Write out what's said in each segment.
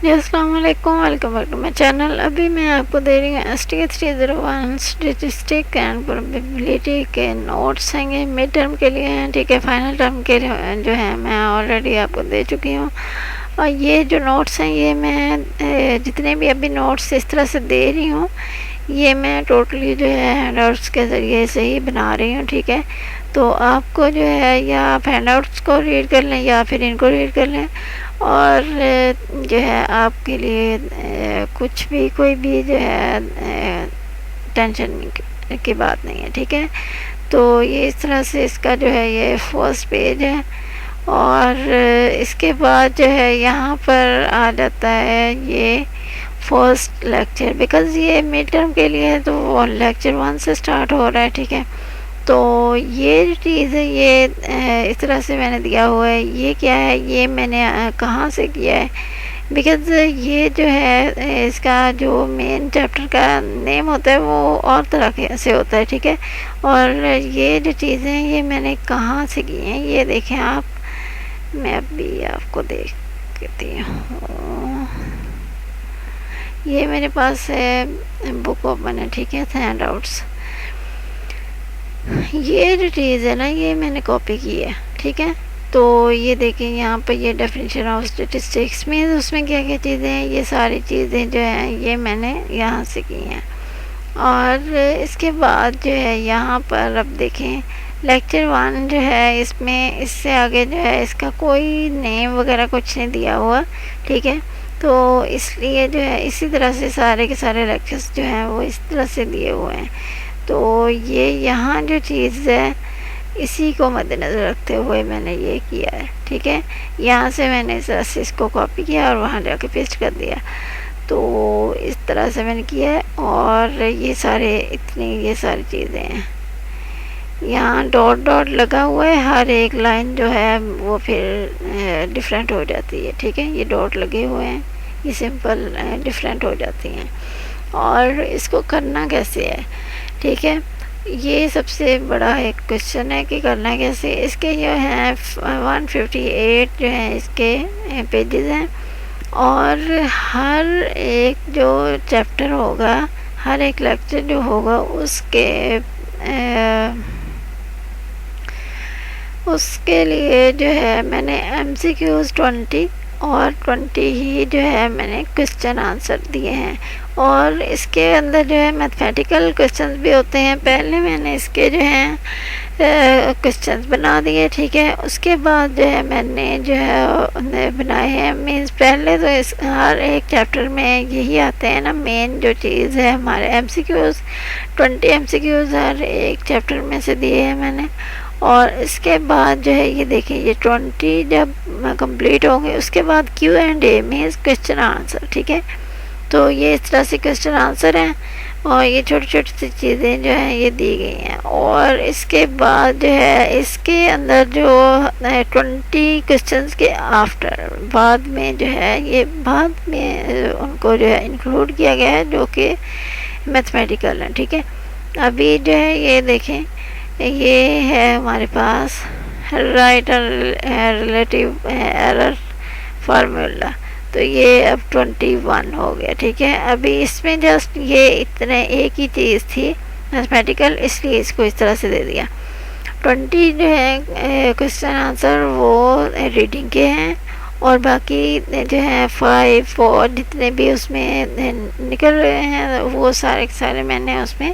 جی السلام علیکم، welcome back to my channel. ابھی میں آپ کو دے رہی ہوں STK301 اسٹیٹسٹک اینڈ پروبیبلٹی کے نوٹس ہیں گے مڈ ٹرم کے لیے ہیں، ٹھیک ہے۔ فائنل ٹرم کے جو ہے میں آلریڈی آپ کو دے چکی ہوں، اور یہ جو نوٹس ہیں یہ میں جتنے بھی ابھی نوٹس اس طرح سے دے رہی ہوں یہ میں ٹوٹلی جو ہے ہینڈ آؤٹس کے ذریعے سے ہی بنا رہی ہوں، ٹھیک ہے۔ تو آپ کو جو ہے یا آپ ہینڈ آؤٹس کو ریڈ کر لیں یا پھر ان کو ریڈ کر لیں، اور جو ہے آپ کے لیے کچھ بھی کوئی بھی جو ہے ٹینشن کی بات نہیں ہے، ٹھیک ہے۔ تو یہ اس طرح سے اس کا جو ہے یہ فرسٹ پیج ہے، اور اس کے بعد جو ہے یہاں پر آ جاتا ہے یہ فرسٹ لیکچر، بیکاز یہ مڈ ٹرم کے لیے ہے تو وہ لیکچر 1 سے سٹارٹ ہو رہا ہے، ٹھیک ہے۔ تو یہ جو چیز ہے یہ اس طرح سے میں نے دیا ہوا ہے، یہ کیا ہے، یہ میں نے کہاں سے کیا ہے، بیکاز یہ جو ہے اس کا جو مین چیپٹر کا نیم ہوتا ہے وہ اور طرح کے سے ہوتا ہے، ٹھیک ہے۔ اور یہ جو چیزیں یہ میں نے کہاں سے کی ہیں یہ دیکھیں آپ، میں ابھی آپ کو دیکھتی ہوں، یہ میرے پاس ہے بک اوپن ہے، ٹھیک ہے، ہینڈ آؤٹس۔ یہ جو چیز ہے نا یہ میں نے کاپی کی ہے، ٹھیک ہے۔ تو یہ دیکھیں یہاں پہ یہ ڈیفینیشن آف اسٹیٹسٹکس میں اس میں کیا کیا چیزیں ہیں، یہ ساری چیزیں جو ہیں یہ میں نے یہاں سے کی ہیں۔ اور اس کے بعد جو ہے یہاں پر اب دیکھیں لیکچر 1 جو ہے اس میں اس سے آگے جو ہے اس کا کوئی نیم وغیرہ کچھ نہیں دیا ہوا، ٹھیک ہے۔ تو اس لیے جو ہے اسی طرح سے سارے کے سارے لیکچرز جو ہیں وہ اس طرح سے دیے ہوئے ہیں۔ تو یہ یہاں جو چیز ہے اسی کو مد نظر رکھتے ہوئے میں نے یہ کیا ہے، ٹھیک ہے۔ یہاں سے میں نے اس کو کاپی کیا اور وہاں جا کے پیسٹ کر دیا، تو اس طرح سے میں نے کیا ہے۔ اور یہ ساری چیزیں ہیں، یہاں ڈاٹ ڈاٹ لگا ہوا ہے، ہر ایک لائن جو ہے وہ پھر ڈیفرنٹ ہو جاتی ہے، ٹھیک ہے۔ یہ ڈاٹ لگے ہوئے ہیں، یہ سمپل ڈیفرنٹ ہو جاتی ہیں۔ اور اس کو کرنا کیسے ہے، ٹھیک ہے، یہ سب سے بڑا ایک کوشچن ہے کہ کرنا کیسے۔ اس کے جو ہیں 158 جو ہیں اس کے پیجز ہیں، اور ہر ایک جو چیپٹر ہوگا، ہر ایک لیکچر جو ہوگا اس کے لیے جو ہے میں نے MCQs 20 اور 20 ہی جو ہے میں نے کوشچن آنسر دیے ہیں۔ اور اس کے اندر جو ہے میتھمیٹیکل کوشچنز بھی ہوتے ہیں، پہلے میں نے اس کے جو ہیں کوشچنز بنا دیے، ٹھیک ہے۔ اس کے بعد جو ہے میں نے جو ہے بنائے ہیں، مینس پہلے تو ہر ایک چیپٹر میں یہی آتے ہیں نا، مین جو چیز ہے ہمارے MCQs 20 MCQs ہر ایک چیپٹر میں سے دیے ہیں میں نے۔ اور اس کے بعد جو ہے یہ دیکھیں یہ 20 جب کمپلیٹ ہوں گے اس کے بعد Q&A مینس کوشچن آنسر، ٹھیک ہے۔ تو یہ اس طرح سے کوشچن آنسر ہیں، اور یہ چھوٹی چھوٹی سی چیزیں جو ہیں یہ دی گئی ہیں۔ اور اس کے بعد جو ہے اس کے اندر جو 20 کوشچنس کے آفٹر بعد میں جو ہے یہ بعد میں ان کو جو ہے انکلوڈ کیا گیا ہے جو کہ میتھمیٹیکل ہیں، ٹھیک ہے۔ ابھی جو ہے یہ دیکھیں یہ ہے ہمارے پاس رائٹ ریلیٹیو ایرر فارمولا، تو یہ اب 21 ہو گیا، ٹھیک ہے۔ ابھی اس میں جسٹ یہ اتنے ایک ہی چیز تھی میتھمیٹیکل، اس لیے اس کو اس طرح سے دے دیا۔ 20 جو ہے کوشچن آنسر وہ ریڈنگ کے ہیں، اور باقی جو ہیں 5 4 جتنے بھی اس میں نکل رہے ہیں وہ سارے کے سارے میں نے اس میں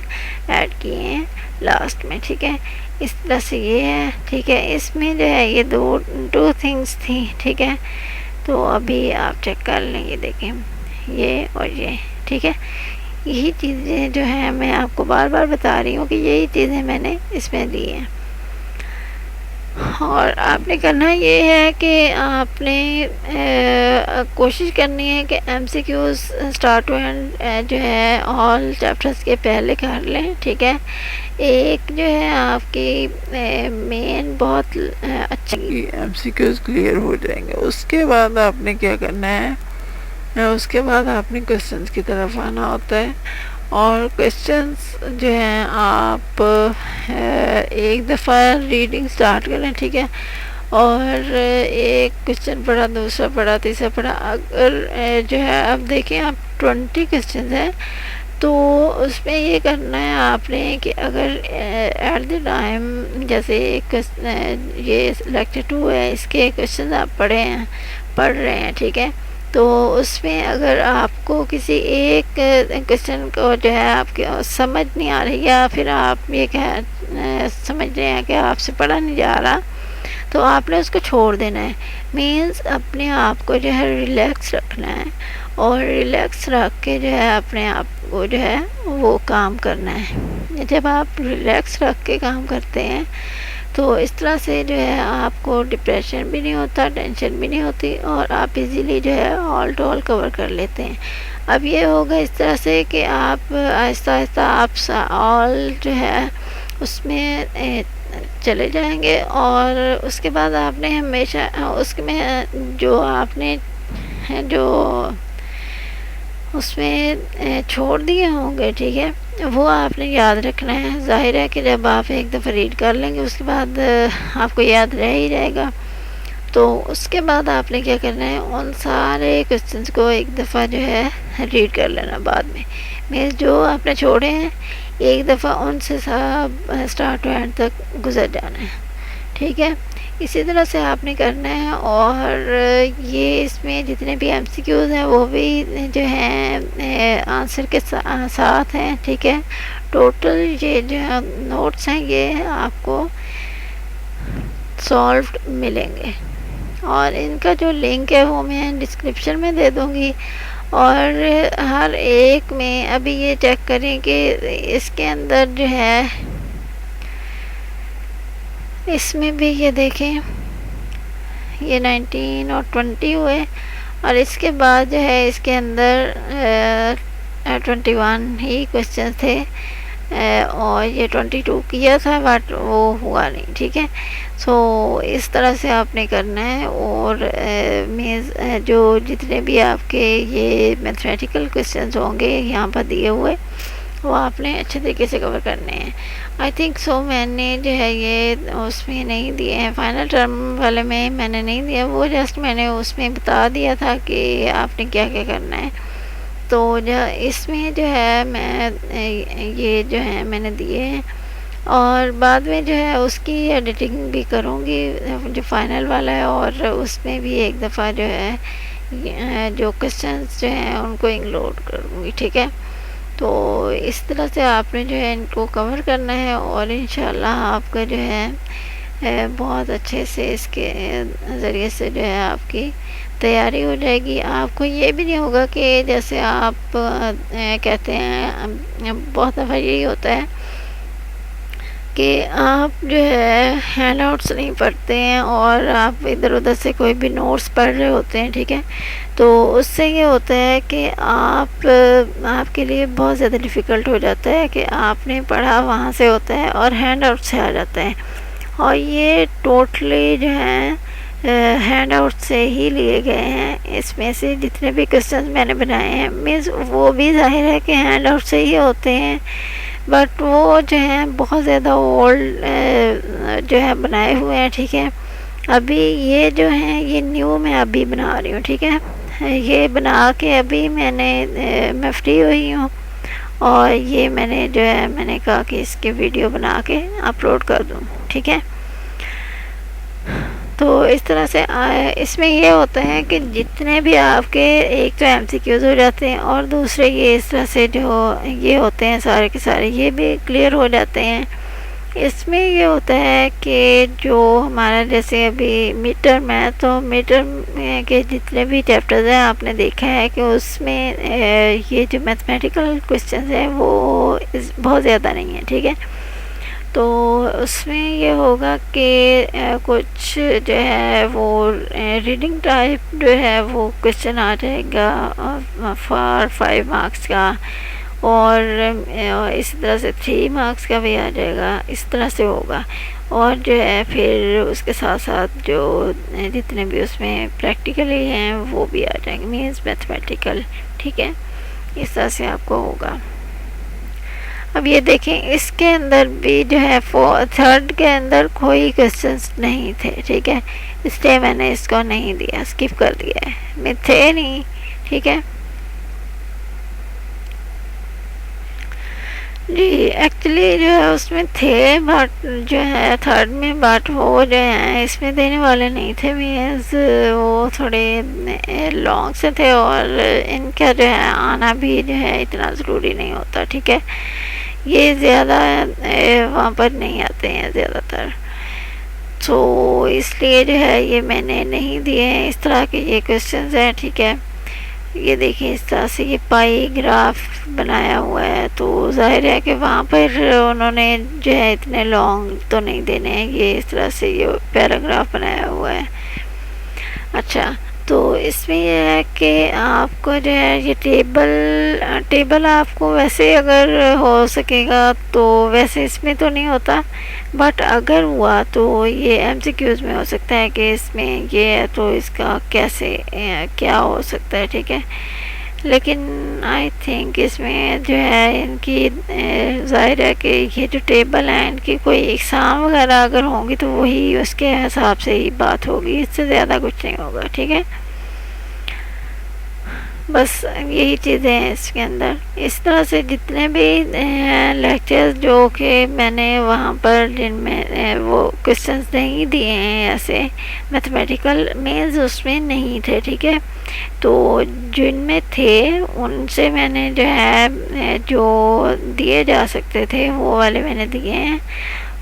ایڈ کیے ہیں لاسٹ میں، ٹھیک ہے۔ اس طرح سے یہ ہے، ٹھیک ہے۔ اس میں جو ہے یہ دو تھنگس تھیں، ٹھیک ہے۔ تو ابھی آپ چیک کر لیں، یہ دیکھیں یہ اور یہ، ٹھیک ہے۔ یہی چیزیں جو ہیں میں آپ کو بار بار بتا رہی ہوں کہ یہی چیزیں میں نے اس میں دی ہیں۔ اور آپ نے کرنا یہ ہے کہ آپ نے کوشش کرنی ہے کہ MCQs اسٹارٹ ٹو اینڈ جو ہے آل چیپٹرس کے پہلے کر لیں، ٹھیک ہے۔ ایک جو ہے آپ کی مین بہت اچھی MCQs کلیئر ہو جائیں گے، اس کے بعد آپ نے کیا کرنا ہے، اس کے بعد آپ نے کوشچنس کی طرف آنا ہوتا ہے۔ اور کوشچنس جو ہیں آپ ایک دفعہ ریڈنگ سٹارٹ کریں، ٹھیک ہے۔ اور ایک کوشچن پڑھا، دوسرا پڑھا، تیسرا پڑھا. اگر جو ہے اب دیکھیں آپ 20 کوشچنز ہیں تو اس میں یہ کرنا ہے آپ نے کہ اگر ایٹ دی ٹائم جیسے یہ لیکچر 2 ہے، اس کے کوشچنز آپ پڑھ رہے ہیں، ٹھیک ہے. تو اس میں اگر آپ کو کسی ایک کوشچن کو جو ہے آپ کے سمجھ نہیں آ رہی یا پھر آپ یہ سمجھ رہے ہیں کہ آپ سے پڑھا نہیں جا رہا، تو آپ نے اس کو چھوڑ دینا ہے. مینس اپنے آپ کو جو ہے ریلیکس رکھنا ہے، اور ریلیکس رکھ کے جو ہے اپنے آپ کو جو ہے وہ کام کرنا ہے. جب آپ ریلیکس رکھ کے کام کرتے ہیں تو اس طرح سے جو ہے آپ کو ڈپریشن بھی نہیں ہوتا، ٹینشن بھی نہیں ہوتی، اور آپ ایزیلی جو ہے آل ٹو آل کور کر لیتے ہیں. اب یہ ہوگا اس طرح سے کہ آپ آہستہ آہستہ آپ آل جو ہے اس میں چلے جائیں گے. اور اس کے بعد آپ نے ہمیشہ اس میں جو آپ نے جو اس میں چھوڑ دیے ہوں گے، ٹھیک ہے، وہ آپ نے یاد رکھنا ہے. ظاہر ہے کہ جب آپ ایک دفعہ ریڈ کر لیں گے اس کے بعد آپ کو یاد رہ ہی جائے گا. تو اس کے بعد آپ نے کیا کرنا ہے، ان سارے کوسچنس کو ایک دفعہ جو ہے ریڈ کر لینا بعد میں جو آپ نے چھوڑے ہیں ایک دفعہ ان سے سب اسٹارٹ ٹو اینڈ تک گزر جانا ہے، ٹھیک ہے. اسی طرح سے آپ نے کرنا ہے. اور یہ اس میں جتنے بھی ایم سی کیوز ہیں وہ بھی جو ہیں آنسر کے ساتھ ہیں، ٹھیک ہے. ٹوٹل یہ جو نوٹس ہیں یہ آپ کو سالوڈ ملیں گے، اور ان کا جو لنک ہے وہ میں ڈسکرپشن میں دے دوں گی. اور ہر ایک میں ابھی یہ چیک کریں کہ اس کے اندر جو ہے اس میں بھی یہ دیکھیں یہ 19 اور 20 ہوئے، اور اس کے بعد جو ہے اس کے اندر 21 ہی کوسچن تھے، اور یہ 22 کیا تھا بٹ وہ ہوا نہیں، ٹھیک ہے. سو اس طرح سے آپ نے کرنا ہے. اور مینس جو جتنے بھی آپ کے یہ میتھمیٹیکل کوسچنز ہوں گے یہاں پر دیے ہوئے وہ آپ نے اچھے طریقے سے کور کرنے ہیں. آئی تھنک سو میں نے جو ہے یہ اس میں نہیں دیے ہیں، فائنل ٹرم والے میں نے نہیں دیا، وہ جسٹ میں نے اس میں بتا دیا تھا کہ آپ نے کیا کیا کرنا ہے. تو اس میں جو ہے میں یہ جو ہے میں نے دیے ہیں، اور بعد میں جو ہے اس کی ایڈیٹنگ بھی کروں گی جو فائنل والا ہے، اور اس میں بھی ایک دفعہ جو ہے جو کوسچنس جو ہیں ان کو انکلوڈ کروں گی، ٹھیک ہے. تو اس طرح سے آپ نے جو ہے ان کو کور کرنا ہے، اور انشاءاللہ آپ کا جو ہے بہت اچھے سے اس کے ذریعے سے جو ہے آپ کی تیاری ہو جائے گی. آپ کو یہ بھی نہیں ہوگا کہ جیسے آپ کہتے ہیں بہت دفعہ یہی ہوتا ہے کہ آپ جو ہے ہینڈ آؤٹس نہیں پڑھتے ہیں اور آپ ادھر ادھر سے کوئی بھی نوٹس پڑھ رہے ہوتے ہیں، ٹھیک ہے. تو اس سے یہ ہوتا ہے کہ آپ کے لیے بہت زیادہ ڈیفیکلٹ ہو جاتا ہے کہ آپ نے پڑھا وہاں سے ہوتا ہے اور ہینڈ آؤٹ سے آ جاتا ہے، اور یہ ٹوٹلی جو ہے ہینڈ آؤٹ سے ہی لیے گئے ہیں. اس میں سے جتنے بھی کوسچنز میں نے بنائے ہیں مینس وہ بھی ظاہر ہے کہ ہینڈ آؤٹ سے ہی ہوتے ہیں، بٹ وہ جو ہیں بہت زیادہ اولڈ جو ہے بنائے ہوئے ہیں، ٹھیک ہے. ابھی یہ جو ہیں یہ نیو میں ابھی بنا رہی ہوں، ٹھیک ہے. یہ بنا کے ابھی میں فری ہوئی ہوں، اور یہ میں نے کہا کہ اس کی ویڈیو بنا کے اپلوڈ کر دوں، ٹھیک ہے. تو اس طرح سے اس میں یہ ہوتا ہے کہ جتنے بھی آپ کے ایک تو ایم سی کیوز ہو جاتے ہیں، اور دوسرے یہ اس طرح سے جو یہ ہوتے ہیں سارے کے سارے یہ بھی کلیئر ہو جاتے ہیں. اس میں یہ ہوتا ہے کہ جو ہمارا جیسے ابھی مڈ ٹرم ہے، تو مڈ ٹرم کے جتنے بھی چیپٹرز ہیں آپ نے دیکھا ہے کہ اس میں یہ جو میتھمیٹیکل کوسچنز ہیں وہ بہت زیادہ نہیں ہیں، ٹھیک ہے. تو اس میں یہ ہوگا کہ کچھ جو ہے وہ ریڈنگ ٹائپ جو ہے وہ کوسچن آ جائے گا فار 5 مارکس کا، اور اسی طرح سے 3 مارکس کا بھی آ جائے گا، اس طرح سے ہوگا. اور جو ہے پھر اس کے ساتھ ساتھ جو جتنے بھی اس میں پریکٹیکلی ہیں وہ بھی آ جائیں گے، مینس میتھمیٹیکل، ٹھیک ہے. اس طرح سے آپ کو ہوگا. اب یہ دیکھیں اس کے اندر بھی جو ہے تھرڈ کے اندر کوئی کوشچنس نہیں تھے، ٹھیک ہے، اس لیے میں نے اس کو نہیں دیا، اسکپ کر دیا ہے، میں تھے نہیں، ٹھیک ہے جی۔ ایکچولی جو ہے اس میں تھے بٹ جو ہے تھرڈ میں، بٹ وہ جو ہے اس میں دینے والے نہیں تھے، مینس وہ تھوڑے لانگ سے تھے، اور ان کا جو ہے آنا بھی جو ہے اتنا ضروری نہیں ہوتا، ٹھیک ہے، یہ زیادہ وہاں پر نہیں آتے ہیں زیادہ تر، تو اس لیے جو ہے یہ میں نے نہیں دیے ہیں، اس طرح کے یہ کوشچنز ہیں، ٹھیک ہے۔ یہ دیکھیں اس طرح سے یہ پائی گراف بنایا ہوا ہے، تو ظاہر ہے کہ وہاں پر انہوں نے جو ہے اتنے لانگ تو نہیں دینے ہیں، یہ اس طرح سے یہ پیراگراف بنایا ہوا ہے۔ اچھا، تو اس میں یہ ہے کہ آپ کو جو ہے یہ ٹیبل آپ کو ویسے اگر ہو سکے گا تو ویسے اس میں تو نہیں ہوتا، بٹ اگر ہوا تو یہ ایم سی کیوز میں ہو سکتا ہے کہ اس میں یہ ہے تو اس کا کیسے کیا ہو سکتا ہے، ٹھیک ہے، لیکن آئی تھنک اس میں جو ہے ان کی ظاہر ہے کہ یہ جو ٹیبل ہیں ان کی کوئی اقسام وغیرہ اگر ہوں گی تو وہی اس کے حساب سے ہی بات ہوگی، اس سے زیادہ کچھ نہیں ہوگا، ٹھیک ہے، بس یہی چیزیں ہیں اس کے اندر۔ اس طرح سے جتنے بھی لیکچرز جو کہ میں نے وہاں پر جن میں وہ کوشچنس نہیں دیے ہیں ایسے میتھمیٹیکل مینز اس میں نہیں تھے، ٹھیک ہے، تو جن میں تھے ان سے میں نے جو ہے جو دیے جا سکتے تھے وہ والے میں نے دیے ہیں،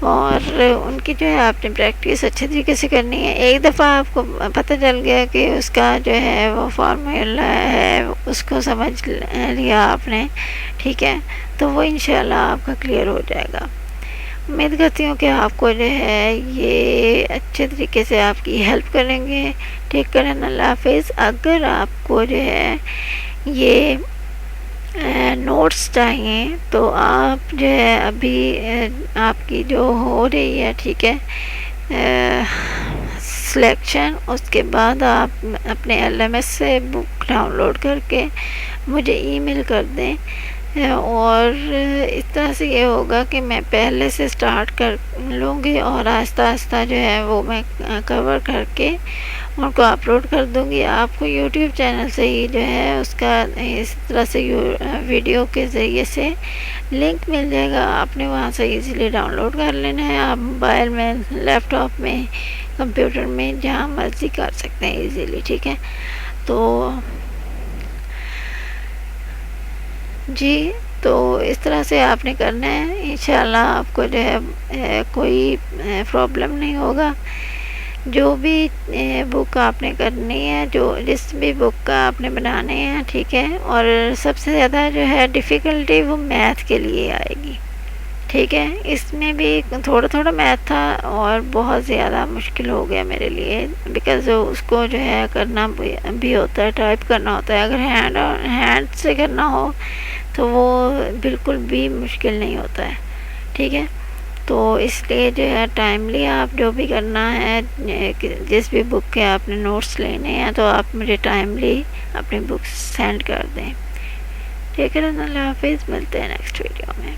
اور ان کی جو ہے آپ نے پریکٹس اچھے طریقے سے کرنی ہے۔ ایک دفعہ آپ کو پتہ چل گیا کہ اس کا جو ہے وہ فارمولا ہے، اس کو سمجھ لیا آپ نے، ٹھیک ہے، تو وہ انشاءاللہ آپ کا کلیئر ہو جائے گا۔ امید کرتی ہوں کہ آپ کو جو ہے یہ اچھے طریقے سے آپ کی ہیلپ کریں گے۔ ٹیک کیئر، اللہ حافظ۔ اگر آپ کو جو ہے یہ نوٹس چاہیے تو آپ جو ہے ابھی آپ کی جو ہو رہی ہے، ٹھیک ہے، سلیکشن، اس کے بعد آپ اپنے ایل ایم ایس سے بک ڈاؤن لوڈ کر کے مجھے ای میل کر دیں، اور اس طرح سے یہ ہوگا کہ میں پہلے سے سٹارٹ کر لوں گی اور آہستہ آہستہ جو ہے وہ میں کور کر کے ان کو اپلوڈ کر دوں گی۔ آپ کو یوٹیوب چینل سے ہی جو ہے اس کا اس طرح سے ویڈیو کے ذریعے سے لنک مل جائے گا، آپ نے وہاں سے ایزیلی ڈاؤن لوڈ کر لینا ہے۔ آپ موبائل میں، لیپ ٹاپ میں، کمپیوٹر میں، جہاں مرضی کر سکتے ہیں ایزیلی، ٹھیک ہے، تو جی، تو اس طرح سے آپ نے کرنا ہے، انشاءاللہ آپ کو جو ہے کوئی پرابلم نہیں ہوگا۔ جو بھی بک آپ نے کرنی ہے، جس بھی بک کا آپ نے بنانے ہیں، ٹھیک ہے، اور سب سے زیادہ جو ہے ڈیفیکلٹی وہ میتھ کے لیے آئے گی، ٹھیک ہے، اس میں بھی تھوڑا تھوڑا میتھ تھا اور بہت زیادہ مشکل ہو گیا میرے لیے، بیکاز اس کو جو ہے کرنا بھی ہوتا ہے، ٹائپ کرنا ہوتا ہے، اگر ہینڈ سے کرنا ہو تو وہ بالکل بھی مشکل نہیں ہوتا ہے، ٹھیک ہے، تو اس لیے جو ہے ٹائملی آپ جو بھی کرنا ہے، جس بھی بک کے آپ نے نوٹس لینے ہیں تو آپ مجھے ٹائملی اپنی بکس سینڈ کر دیں، ٹھیک ہے، اللہ حافظ، ملتے ہیں نیکسٹ ویڈیو میں۔